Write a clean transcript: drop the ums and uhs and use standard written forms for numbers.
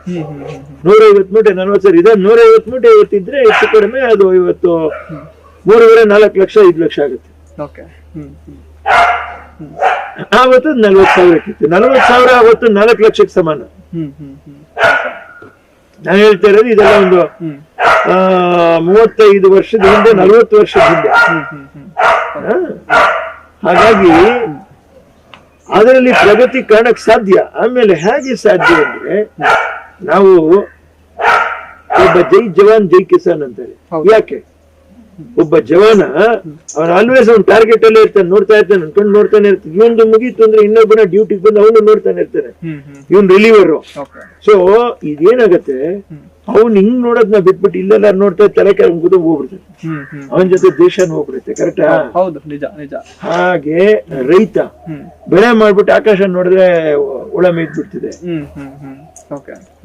150 ಮೂಟೆ 40 ಸಾವಿರ ಇದೆ. 150 ಮೂಟೆ ಇವತ್ತಿದ್ರೆ ಹೆಚ್ಚು ಕಡಿಮೆ ಅದು ಇವತ್ತು 3.5-4 ಲಕ್ಷ 5 ಲಕ್ಷ ಆಗುತ್ತೆ. ಆವತ್ತು 40 ಸಾವಿರಕ್ಕಿತ್ತು. 40 ಸಾವಿರ ಅವತ್ತು 4 ಲಕ್ಷಕ್ಕೆ ಸಮಾನ. ನಾನು ಹೇಳ್ತಾ ಇರೋದು ಇದೆಲ್ಲ ಒಂದು 35 ವರ್ಷದ ಹಿಂದೆ, 40 ವರ್ಷದ ಹಿಂದೆ. ಹಾಗಾಗಿ ಅದರಲ್ಲಿ ಪ್ರಗತಿ ಕಾಣಕ್ ಸಾಧ್ಯ. ಆಮೇಲೆ ಹೇಗೆ ಸಾಧ್ಯ ಅಂದ್ರೆ, ನಾವು ಒಬ್ಬ ಜೈ ಜವಾನ್ ಜೈ ಕಿಸಾನ್ ಅಂತಾರೆ. ಯಾಕೆ? ಒಬ್ಬ ಜವಾನ ಅವನ ಆಲ್ವೇಸ್ ಅವ್ನ ಟಾರ್ಗೆಟ್ ಅಲ್ಲೇ ಇರ್ತಾನೆ, ನೋಡ್ತಾ ಇರ್ತಾನೆ, ಅನ್ಕೊಂಡು ನೋಡ್ತಾನೆ ಇರ್ತಾನೆ. ಇವೊಂದು ಮುಗೀತು ಅಂದ್ರೆ ಇನ್ನೊಬ್ಬನ ಡ್ಯೂಟಿಗೆ ಬಂದು ಅವನು ನೋಡ್ತಾನೆ ಇರ್ತಾನೆ, ಇವನ್ ರಿಲೀವರ್. ಸೊ ಇದೇನಾಗತ್ತೆ, ಅವ್ನು ಹಿಂಗ್ ನೋಡೋದ್ನ ಬಿಟ್ಬಿಟ್ಟು ಇಲ್ಲೆಲ್ಲ ನೋಡ್ತಾ ತಲೆ ಕೆಳಗೆ ಕೂತು ಹೋಗ್ಬಿಡ್ತಾನೆ, ಅವನ ಜೊತೆ ದೇಶನ ಹೋಗ್ಬಿಡುತ್ತೆ. ಕರೆಕ್ಟಾ? ಹಾಗೆ ರೈತ ಬೆಳೆ ಮಾಡ್ಬಿಟ್ಟು ಆಕಾಶ ನೋಡಿದ್ರೆ ಹುಳ ಮೇಯ್ದ್ಬಿಡ್ತಿದೆ.